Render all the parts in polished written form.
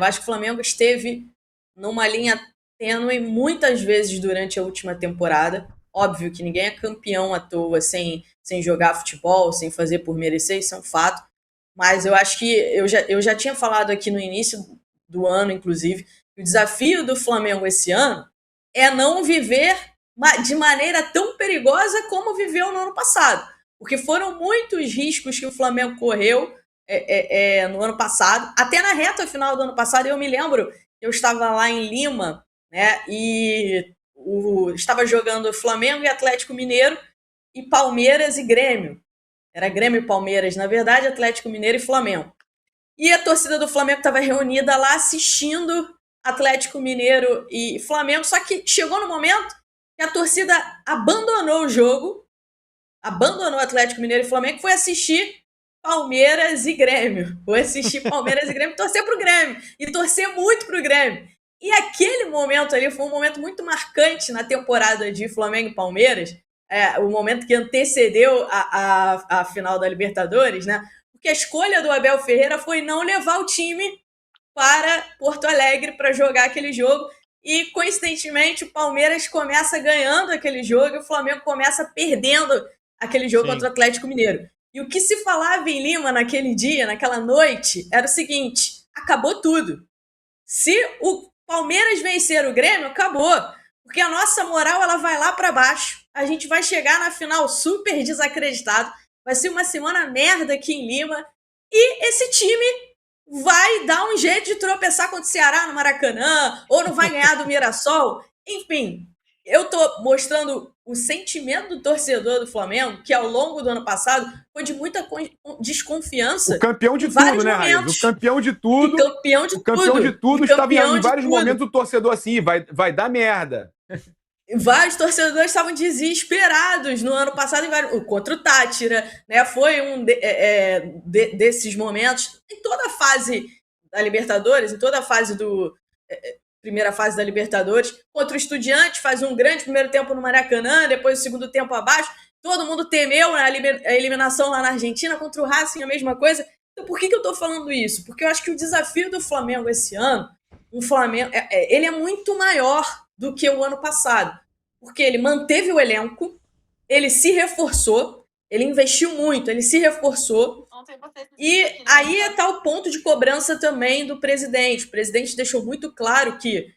Eu acho que o Flamengo esteve numa linha tênue muitas vezes durante a última temporada. Óbvio que ninguém é campeão à toa sem jogar futebol, sem fazer por merecer, isso é um fato. Mas eu acho que eu já tinha falado aqui no início do ano, inclusive, que o desafio do Flamengo esse ano é não viver de maneira tão perigosa como viveu no ano passado. Porque foram muitos riscos que o Flamengo correu no ano passado. Até na reta final do ano passado, eu me lembro, eu estava lá em Lima, né, e estava jogando Flamengo e Atlético Mineiro e Palmeiras e Grêmio. Era Grêmio e Palmeiras, na verdade, Atlético Mineiro e Flamengo. E a torcida do Flamengo estava reunida lá assistindo Atlético Mineiro e Flamengo, só que chegou no momento que a torcida abandonou o jogo, abandonou Atlético Mineiro e Flamengo e foi assistir Palmeiras e Grêmio. Foi assistir Palmeiras e Grêmio e torcer pro Grêmio. E torcer muito pro Grêmio. E aquele momento ali foi um momento muito marcante na temporada de Flamengo e Palmeiras, o momento que antecedeu a final da Libertadores, né? Porque a escolha do Abel Ferreira foi não levar o time para Porto Alegre para jogar aquele jogo. E, coincidentemente, o Palmeiras começa ganhando aquele jogo e o Flamengo começa perdendo aquele jogo contra o Atlético Mineiro. E o que se falava em Lima naquele dia, naquela noite, era o seguinte: acabou tudo. Se o Palmeiras vencer o Grêmio, acabou. Porque a nossa moral ela vai lá para baixo. A gente vai chegar na final super desacreditado. Vai ser uma semana merda aqui em Lima. E esse time vai dar um jeito de tropeçar contra o Ceará no Maracanã, ou não vai ganhar do Mirassol. Enfim, eu tô mostrando o sentimento do torcedor do Flamengo, que ao longo do ano passado foi de muita desconfiança. O campeão de tudo, né, Raíssa? O campeão de tudo. O campeão de tudo. Estava em vários momentos o torcedor assim, vai dar merda. Vários torcedores estavam desesperados no ano passado contra o Tátira, né? Foi um desses momentos. Em toda a fase da Libertadores, em toda a fase primeira fase da Libertadores, contra o Estudiantes, faz um grande primeiro tempo no Maracanã, depois o segundo tempo abaixo. Todo mundo temeu a eliminação lá na Argentina, contra o Racing, a mesma coisa. Então, por que eu estou falando isso? Porque eu acho que o desafio do Flamengo esse ano, ele é muito maior do que o ano passado, porque ele manteve o elenco, ele se reforçou, ele investiu muito, ele se reforçou, e aí está o ponto de cobrança também do presidente. O presidente deixou muito claro que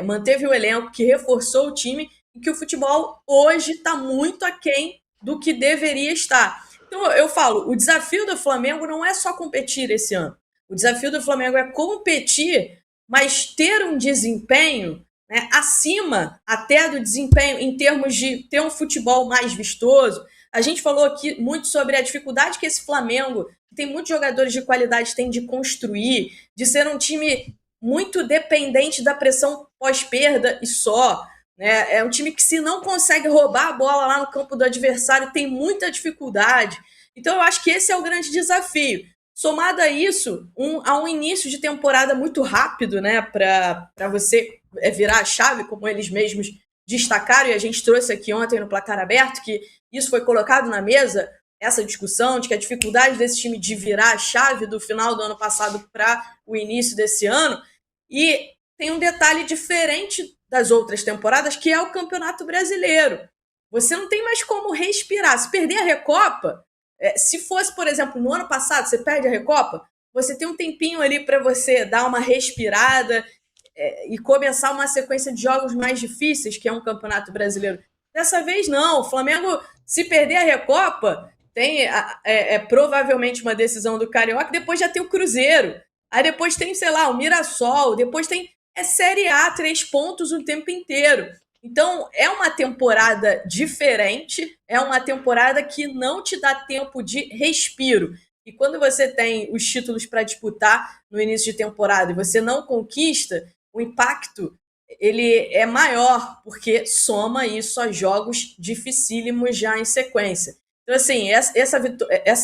manteve o elenco, que reforçou o time, e que o futebol hoje está muito aquém do que deveria estar. Então eu falo, o desafio do Flamengo não é só competir esse ano, o desafio do Flamengo é competir, mas ter um desempenho, né, acima até do desempenho em termos de ter um futebol mais vistoso. A gente falou aqui muito sobre a dificuldade que esse Flamengo, que tem muitos jogadores de qualidade, tem de construir, de ser um time muito dependente da pressão pós-perda e só. Né? É um time que, se não consegue roubar a bola lá no campo do adversário, tem muita dificuldade. Então eu acho que esse é o grande desafio. Somado a isso, a um início de temporada muito rápido, né, para você virar a chave, como eles mesmos destacaram, e a gente trouxe aqui ontem no Placar Aberto, que isso foi colocado na mesa, essa discussão de que a dificuldade desse time de virar a chave do final do ano passado para o início desse ano. E tem um detalhe diferente das outras temporadas, que é o Campeonato Brasileiro. Você não tem mais como respirar. Se perder a Recopa, se fosse, por exemplo, no ano passado, você perde a Recopa, você tem um tempinho ali para você dar uma respirada e começar uma sequência de jogos mais difíceis, que é um Campeonato Brasileiro. Dessa vez, não. O Flamengo, se perder a Recopa, tem provavelmente uma decisão do Carioca, depois já tem o Cruzeiro. Aí depois tem, sei lá, o Mirassol, depois tem Série A, 3 pontos o tempo inteiro. Então, é uma temporada diferente, é uma temporada que não te dá tempo de respiro. E quando você tem os títulos para disputar no início de temporada e você não conquista, o impacto ele é maior, porque soma isso a jogos dificílimos já em sequência. Então, assim,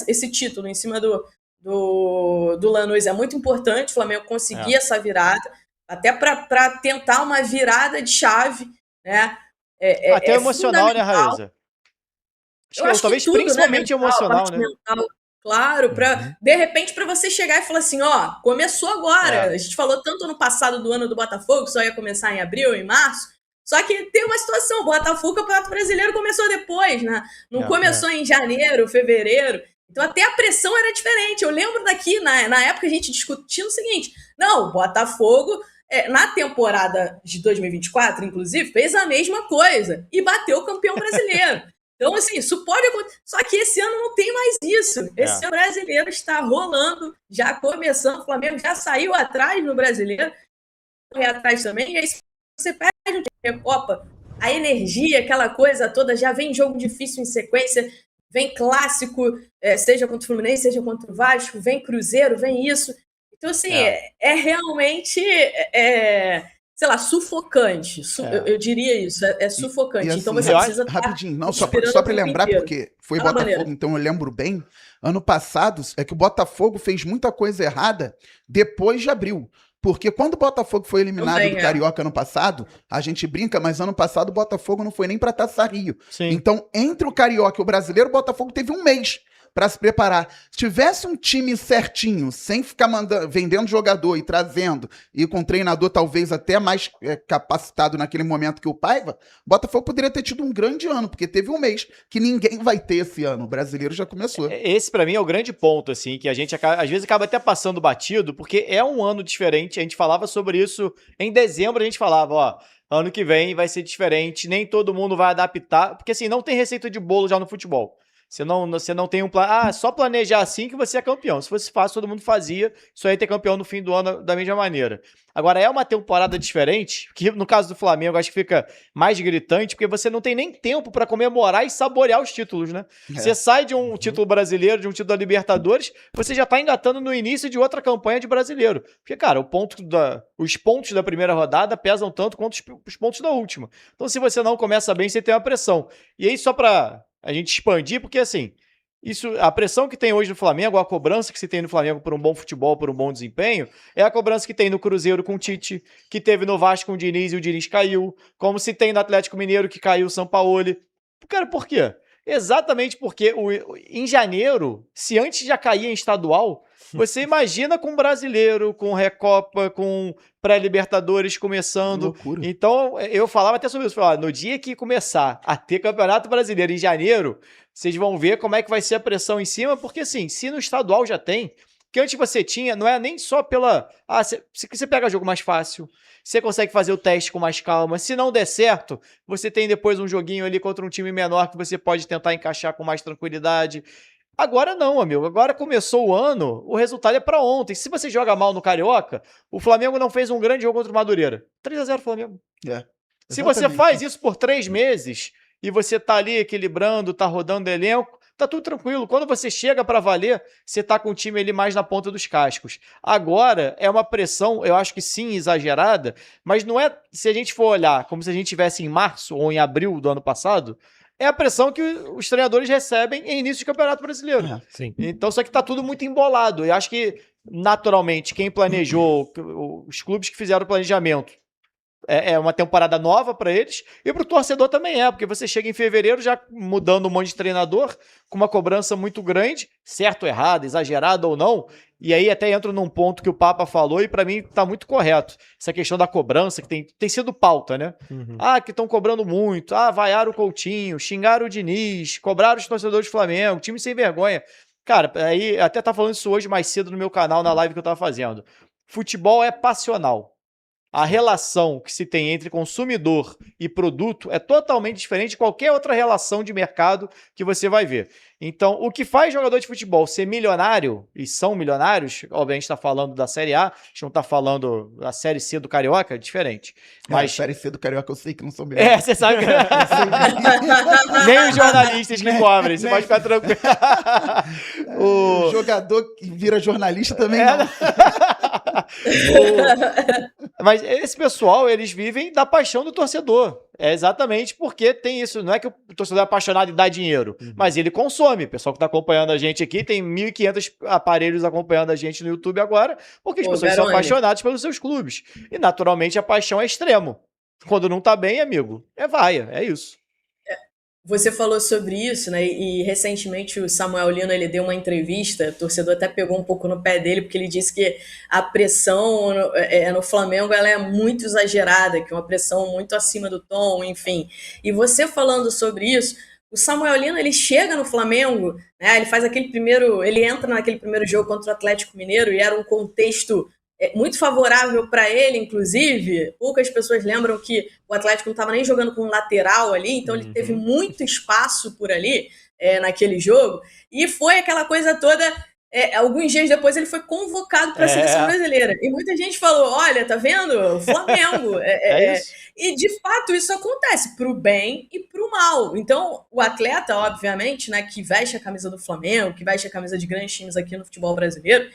esse título em cima do Lanús é muito importante, o Flamengo conseguir essa virada, até para tentar uma virada de chave, né? Até emocional, né, Raíssa? Acho que talvez tudo, principalmente, né, emocional, né? Claro, de repente, para você chegar e falar assim, ó, começou agora. A gente falou tanto no passado do ano do Botafogo, que só ia começar em abril, em março. Só que tem uma situação, o Botafogo, o Campeonato Brasileiro começou depois, né? Não começou em janeiro, fevereiro. Então até a pressão era diferente. Eu lembro daqui, na época, a gente discutindo o seguinte, não, o Botafogo, na temporada de 2024, inclusive, fez a mesma coisa e bateu o campeão brasileiro. Então, assim, isso pode acontecer. Só que esse ano não tem mais isso. Esse ano brasileiro está rolando, já começando. O Flamengo já saiu atrás no brasileiro, correr atrás também. E aí, se você perde um time Copa, a energia, aquela coisa toda, já vem jogo difícil em sequência, vem clássico, seja contra o Fluminense, seja contra o Vasco, vem Cruzeiro, vem isso. Então, assim, realmente. Sei lá, sufocante. Eu diria isso, é sufocante. Assim, então você precisa rapidinho, não, só para lembrar, porque foi Botafogo, então eu lembro bem. Ano passado, é que o Botafogo fez muita coisa errada depois de abril. Porque quando o Botafogo foi eliminado do Carioca ano passado, a gente brinca, mas ano passado o Botafogo não foi nem pra Taça Rio. Sim. Então, entre o Carioca e o Brasileiro, o Botafogo teve um mês para se preparar. Se tivesse um time certinho, sem ficar vendendo jogador e trazendo, e com um treinador talvez até mais capacitado naquele momento que o Paiva, o Botafogo poderia ter tido um grande ano, porque teve um mês que ninguém vai ter esse ano. O Brasileiro já começou. Esse, pra mim, é o grande ponto, assim, que a gente às vezes acaba até passando batido, porque é um ano diferente. A gente falava sobre isso em dezembro, a gente falava, ó, ano que vem vai ser diferente, nem todo mundo vai adaptar, porque assim, não tem receita de bolo já no futebol. Você não tem um plano. Só planejar assim que você é campeão. Se fosse fácil, todo mundo fazia. Só ia ter campeão no fim do ano da mesma maneira. Agora, é uma temporada diferente, que no caso do Flamengo, acho que fica mais gritante, porque você não tem nem tempo para comemorar e saborear os títulos, né? Você sai de um título brasileiro, de um título da Libertadores, você já tá engatando no início de outra campanha de brasileiro. Porque, cara, os pontos da primeira rodada pesam tanto quanto os pontos da última. Então, se você não começa bem, você tem uma pressão. E aí, só pra a gente expandir, porque assim, a pressão que tem hoje no Flamengo, a cobrança que se tem no Flamengo por um bom futebol, por um bom desempenho, é a cobrança que tem no Cruzeiro com o Tite, que teve no Vasco com o Diniz e o Diniz caiu, como se tem no Atlético Mineiro que caiu o Sampaoli. Cara, por quê? Exatamente porque em janeiro, se antes já caía em estadual, você imagina com brasileiro, com Recopa, com pré-Libertadores começando. Loucura. Então, eu falava até sobre isso. Falava, no dia que começar a ter Campeonato Brasileiro em janeiro, vocês vão ver como é que vai ser a pressão em cima, porque assim, se no estadual já tem, que antes você tinha, não é nem só pela... você pega jogo mais fácil, você consegue fazer o teste com mais calma. Se não der certo, você tem depois um joguinho ali contra um time menor que você pode tentar encaixar com mais tranquilidade. Agora não, amigo. Agora começou o ano, o resultado é pra ontem. Se você joga mal no Carioca, o Flamengo não fez um grande jogo contra o Madureira. 3-0 Flamengo. Se você faz isso por 3 meses e você tá ali equilibrando, tá rodando elenco, tá tudo tranquilo. Quando você chega pra valer, você tá com o time ali mais na ponta dos cascos. Agora é uma pressão, eu acho que sim, exagerada, mas não é, se a gente for olhar como se a gente estivesse em março ou em abril do ano passado, é a pressão que os treinadores recebem em início de Campeonato Brasileiro. Sim. Então, só que tá tudo muito embolado. Eu acho que, naturalmente, quem planejou, os clubes que fizeram o planejamento, é uma temporada nova para eles, e para o torcedor também porque você chega em fevereiro já mudando um monte de treinador, com uma cobrança muito grande, certo ou errado, exagerado ou não, e aí até entro num ponto que o Papa falou e para mim tá muito correto, essa questão da cobrança que tem sido pauta, né? Que estão cobrando muito, vaiaram o Coutinho, xingaram o Diniz, cobraram os torcedores do Flamengo, time sem vergonha. Cara, aí até tá falando isso hoje mais cedo no meu canal, na live que eu tava fazendo. Futebol é passional. A relação que se tem entre consumidor e produto é totalmente diferente de qualquer outra relação de mercado que você vai ver. Então, o que faz jogador de futebol ser milionário, e são milionários, obviamente a gente está falando da Série A, a gente não está falando da Série C do Carioca, é diferente. Mas a Série C do Carioca eu sei que não são milionários. você sabe que... Nem os jornalistas que cobrem, você pode ficar tranquilo. O jogador que vira jornalista também não. Mas esse pessoal, eles vivem da paixão do torcedor. É exatamente porque tem isso. Não é que o torcedor é apaixonado e dá dinheiro, mas ele consome. O pessoal que está acompanhando a gente aqui, tem 1.500 aparelhos acompanhando a gente no YouTube agora, porque as pessoas são apaixonadas pelos seus clubes. E, naturalmente, a paixão é extremo. Quando não tá bem, amigo, é vaia, é isso. Você falou sobre isso, né? E recentemente o Samuel Lino ele deu uma entrevista, o torcedor até pegou um pouco no pé dele, porque ele disse que a pressão no Flamengo ela é muito exagerada, que é uma pressão muito acima do tom, enfim. E você falando sobre isso, o Samuel Lino ele chega no Flamengo, né? Ele faz ele entra naquele primeiro jogo contra o Atlético Mineiro e era um contexto muito favorável para ele, inclusive. Poucas pessoas lembram que o Atlético não estava nem jogando com um lateral ali, então ele teve muito espaço por ali naquele jogo. E foi aquela coisa toda. Alguns dias depois ele foi convocado para a seleção brasileira. E muita gente falou: olha, tá vendo? O Flamengo. E de fato isso acontece para o bem e para o mal. Então, o atleta, obviamente, né, que veste a camisa do Flamengo, que veste a camisa de grandes times aqui no futebol brasileiro,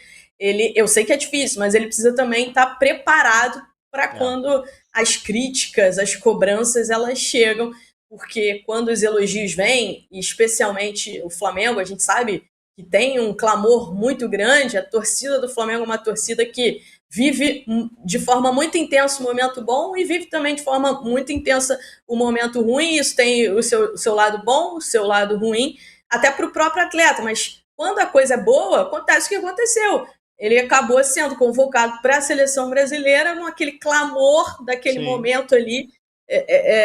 eu sei que é difícil, mas ele precisa também estar preparado para quando as críticas, as cobranças, elas chegam, porque quando os elogios vêm, e especialmente o Flamengo, a gente sabe que tem um clamor muito grande, a torcida do Flamengo é uma torcida que vive de forma muito intensa o momento bom e vive também de forma muito intensa o momento ruim, isso tem o seu lado bom, o seu lado ruim, até para o próprio atleta, mas quando a coisa é boa, acontece o que aconteceu. Ele acabou sendo convocado para a seleção brasileira com aquele clamor daquele momento ali.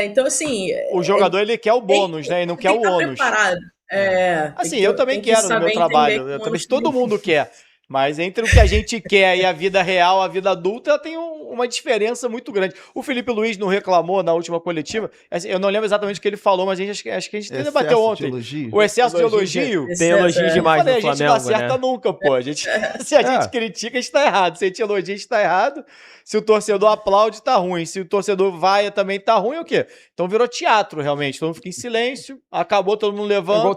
Então, assim... O jogador, ele quer o bônus, né? E não quer o ônus. Preparado. Assim, eu também quero no meu trabalho. Eu também, todo mundo quer. Mas entre o que a gente quer e a vida real, a vida adulta, ela tem uma diferença muito grande. O Felipe Luiz não reclamou na última coletiva. Eu não lembro exatamente o que ele falou, mas acho que a gente até debateu ontem. O excesso de elogio. Tem elogio demais no Flamengo, a gente não acerta nunca, pô. Se a gente critica, a gente tá errado. Se a gente elogia, a gente tá errado. Se o torcedor aplaude, tá ruim. Se o torcedor vai, também tá ruim, o quê? Então virou teatro, realmente. Todo mundo fica em silêncio, acabou, todo mundo levanta.